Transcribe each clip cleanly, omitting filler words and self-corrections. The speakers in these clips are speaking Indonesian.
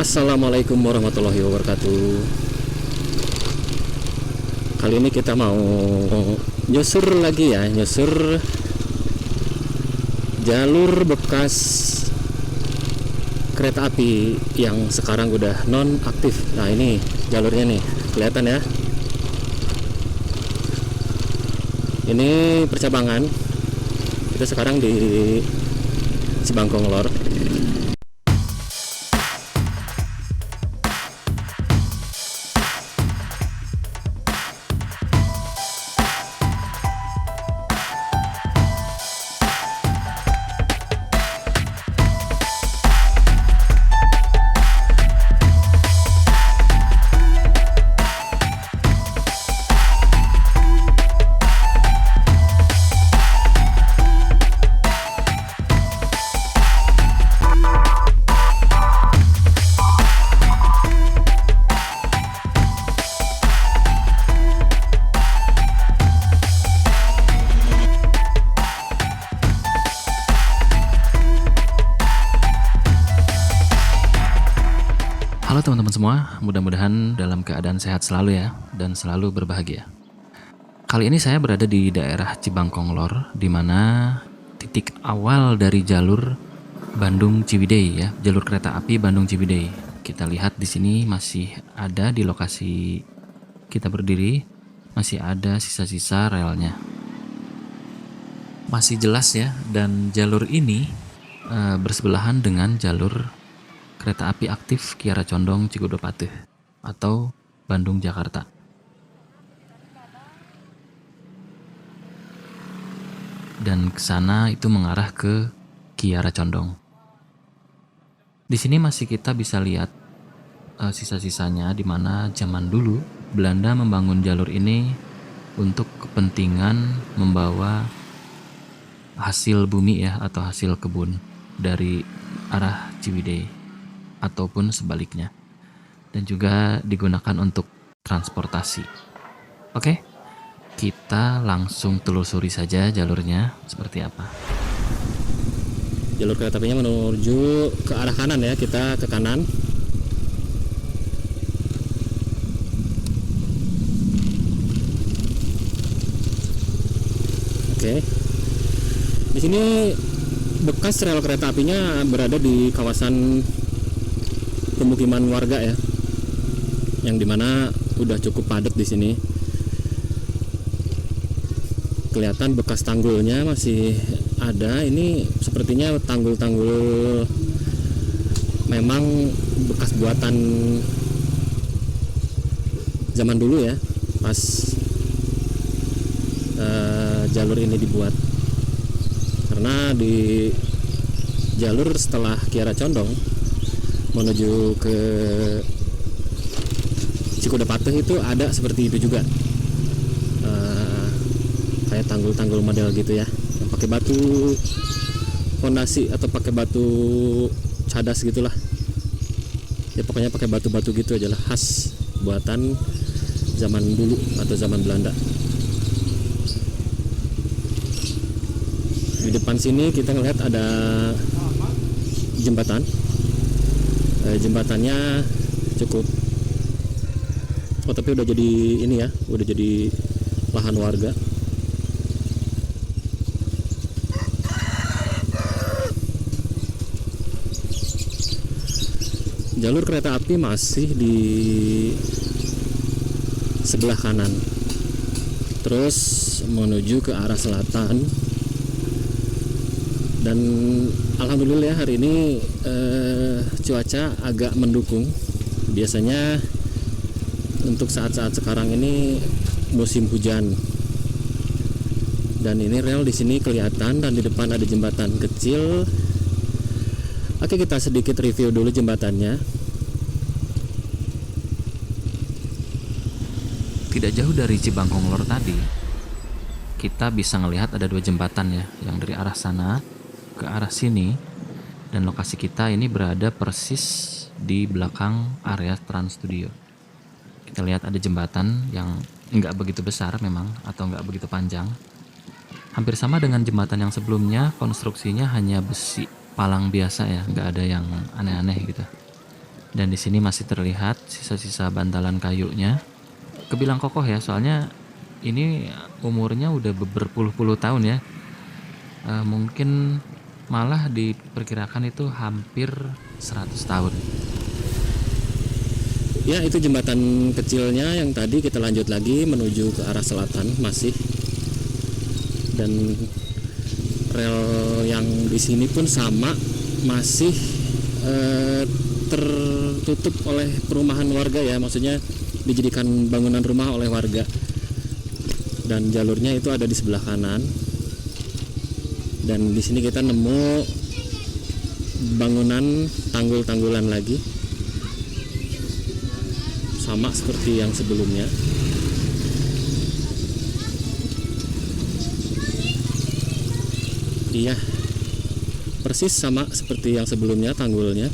Assalamualaikum warahmatullahi wabarakatuh. Kali ini kita mau nyusur lagi ya, nyusur jalur bekas kereta api yang sekarang udah non aktif. Nah ini jalurnya nih, kelihatan ya. Ini percabangan. Kita sekarang di Cibangkong Lor. Halo teman-teman semua, mudah-mudahan dalam keadaan sehat selalu ya, dan selalu berbahagia. Kali ini saya berada di daerah Cibangkong Lor, di mana titik awal dari jalur Bandung Ciwidey ya, jalur kereta api Bandung Ciwidey. Kita lihat di sini masih ada di lokasi kita berdiri, masih ada sisa-sisa relnya. Masih jelas ya, dan jalur ini bersebelahan dengan jalur kereta api aktif Kiara Condong Cikudo Patih atau Bandung Jakarta. Dan ke sana itu mengarah ke Kiara Condong. Di sini masih kita bisa lihat sisa-sisanya, di mana zaman dulu Belanda membangun jalur ini untuk kepentingan membawa hasil bumi ya, atau hasil kebun dari arah Ciwidey ataupun sebaliknya, dan juga digunakan untuk transportasi. Oke, kita langsung telusuri saja jalurnya seperti apa. Jalur kereta apinya menuju ke arah kanan ya, kita ke kanan. Oke, di sini bekas rel kereta apinya berada di kawasan pemukiman warga ya, yang dimana udah cukup padat di sini. Kelihatan bekas tanggulnya masih ada. Ini sepertinya tanggul-tanggul memang bekas buatan zaman dulu ya, pas jalur ini dibuat. Karena di jalur setelah Kiara Condong menuju ke Cikudo Patih itu ada seperti itu juga, kayak tanggul-tanggul model gitu ya, yang pakai batu fondasi atau pakai batu cadas gitulah ya, pokoknya pakai batu-batu gitu aja lah, khas buatan zaman dulu atau zaman Belanda. Di depan sini kita ngelihat ada jembatan. Jembatannya cukup, tapi udah jadi ini ya, udah jadi lahan warga. Jalur kereta api masih di sebelah kanan, terus menuju ke arah selatan. Dan alhamdulillah ya, hari ini cuaca agak mendukung. Biasanya untuk saat-saat sekarang ini musim hujan. Dan ini rel di sini kelihatan, dan di depan ada jembatan kecil. Oke, kita sedikit review dulu jembatannya. Tidak jauh dari Cibangkong Lor tadi, kita bisa ngelihat ada dua jembatan ya, yang dari arah sana ke arah sini, dan lokasi kita ini berada persis di belakang area Trans Studio. Kita lihat ada jembatan yang nggak begitu besar memang, atau nggak begitu panjang, hampir sama dengan jembatan yang sebelumnya. Konstruksinya hanya besi palang biasa ya, nggak ada yang aneh-aneh gitu. Dan di sini masih terlihat sisa-sisa bantalan kayunya. Kebilang kokoh ya, soalnya ini umurnya udah berpuluh-puluh tahun ya. Mungkin malah diperkirakan itu hampir 100 tahun. Ya, itu jembatan kecilnya yang tadi kita lanjut lagi menuju ke arah selatan masih. Dan rel yang di sini pun sama, masih tertutup oleh perumahan warga ya, maksudnya dijadikan bangunan rumah oleh warga. Dan jalurnya itu ada di sebelah kanan. Dan di sini kita nemu bangunan tanggul-tanggulan lagi, sama seperti yang sebelumnya. Iya, persis sama seperti yang sebelumnya tanggulnya.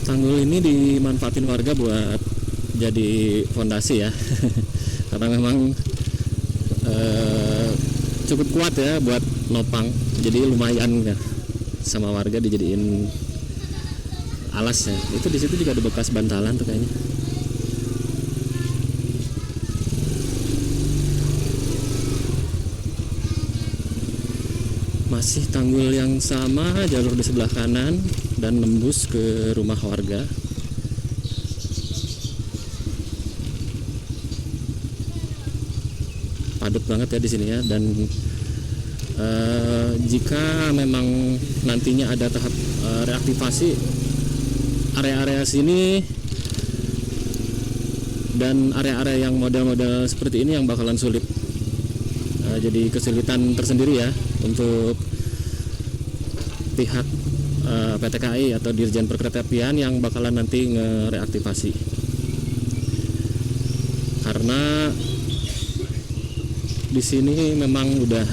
Tanggul ini dimanfaatin warga buat jadi fondasi ya. Karena memang cukup kuat ya buat nopang. Jadi lumayan ya, sama warga dijadiin alas ya. Itu di situ juga ada bekas bantalan tuh kayaknya. Masih tanggul yang sama, jalur di sebelah kanan dan nembus ke rumah warga. Padat banget ya di sini ya. Dan jika memang nantinya ada tahap reaktivasi area-area sini dan area-area yang model-model seperti ini yang bakalan sulit. Jadi kesulitan tersendiri ya untuk pihak PT KAI atau Dirjen Perkeretaapian yang bakalan nanti ngereaktivasi, karena di sini memang udah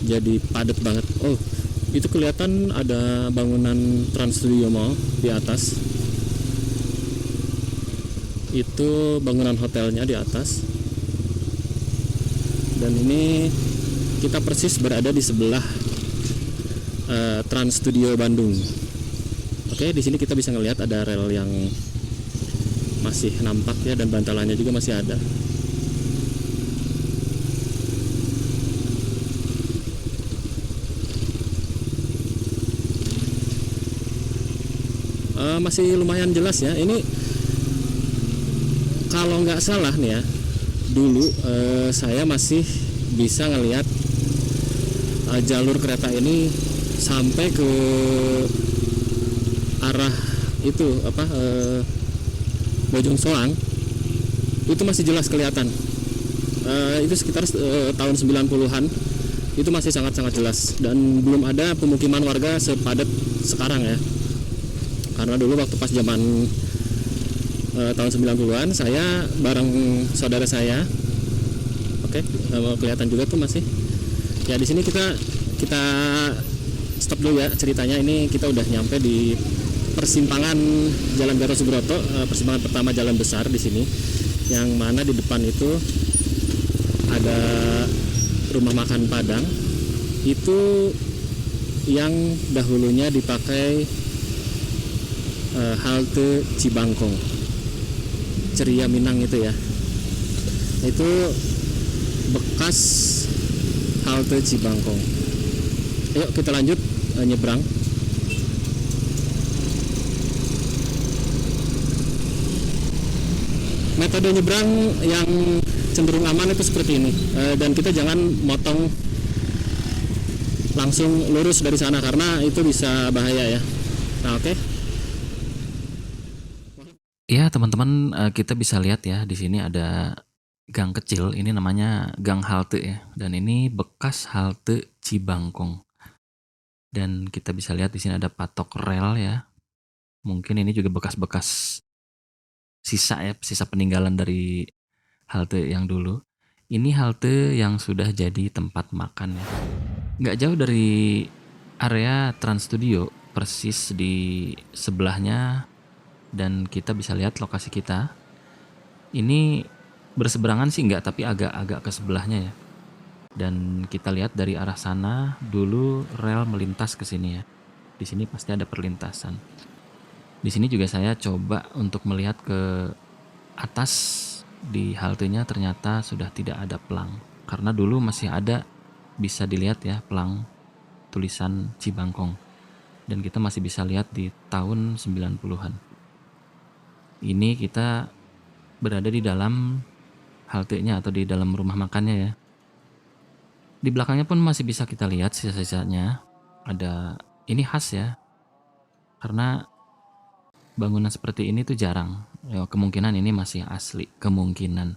jadi padat banget. Oh, itu kelihatan ada bangunan Trans Studio Mall di atas. Itu bangunan hotelnya di atas. Dan ini kita persis berada di sebelah Trans Studio Bandung. Oke, di sini kita bisa ngelihat ada rel yang masih nampak ya, dan bantalannya juga masih ada. Masih lumayan jelas ya. Ini kalau nggak salah nih ya, dulu saya masih bisa ngelihat jalur kereta ini sampai ke arah itu apa, Bojong Soang. Itu masih jelas kelihatan. Itu sekitar tahun 90-an. Itu masih sangat-sangat jelas, dan belum ada pemukiman warga sepadat sekarang ya. Karena dulu waktu pas zaman tahun 90-an saya bareng saudara saya. Oke, kelihatan juga tuh masih. Ya, di sini kita stop dulu ya ceritanya. Ini kita udah nyampe di persimpangan Jalan Gatot Subroto, persimpangan pertama jalan besar di sini. Yang mana di depan itu ada rumah makan Padang. Itu yang dahulunya dipakai halte Cibangkong, Ceria Minang itu ya. Itu bekas halte Cibangkong. Ayo kita lanjut nyebrang. Metode nyebrang yang cenderung aman itu seperti ini, dan kita jangan motong langsung lurus dari sana karena itu bisa bahaya ya. Nah, oke. Ya teman-teman, kita bisa lihat ya di sini ada gang kecil. Ini namanya Gang Halte ya. Dan ini bekas halte Cibangkong. Dan kita bisa lihat di sini ada patok rel ya. Mungkin ini juga bekas-bekas sisa ya, sisa peninggalan dari halte yang dulu. Ini halte yang sudah jadi tempat makan ya. Nggak jauh dari area Trans Studio, persis di sebelahnya. Dan kita bisa lihat lokasi kita. Ini berseberangan sih enggak, tapi agak-agak ke sebelahnya ya. Dan kita lihat dari arah sana dulu rel melintas ke sini ya. Di sini pasti ada perlintasan. Di sini juga saya coba untuk melihat ke atas di haltenya, ternyata sudah tidak ada pelang. Karena dulu masih ada, bisa dilihat ya, pelang tulisan Cibangkong. Dan kita masih bisa lihat di tahun 90-an. Ini kita berada di dalam haltenya atau di dalam rumah makannya ya. Di belakangnya pun masih bisa kita lihat sisa-sisanya. Ada, ini khas ya, karena bangunan seperti ini tuh jarang. Ya, kemungkinan ini masih asli, kemungkinan.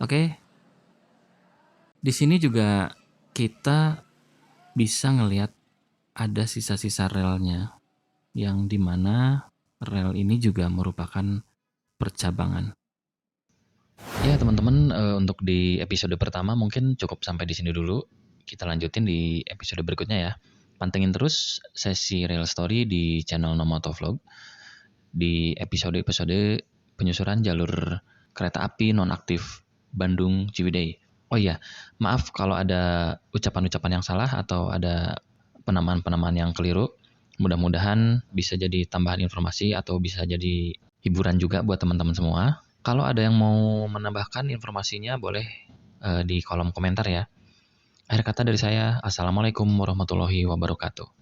Oke, di sini juga kita bisa ngelihat ada sisa-sisa relnya, yang dimana rel ini juga merupakan percabangan. Ya teman-teman, untuk di episode pertama mungkin cukup sampai di sini dulu. Kita lanjutin di episode berikutnya ya. Pantengin terus sesi real story di channel Nomotovlog di episode-episode penyusuran jalur kereta api nonaktif Bandung Ciwidey. Oh iya, maaf kalau ada ucapan-ucapan yang salah atau ada penamaan-penamaan yang keliru. Mudah-mudahan bisa jadi tambahan informasi atau bisa jadi hiburan juga buat teman-teman semua. Kalau ada yang mau menambahkan informasinya boleh di kolom komentar ya. Akhir kata dari saya, Assalamualaikum warahmatullahi wabarakatuh.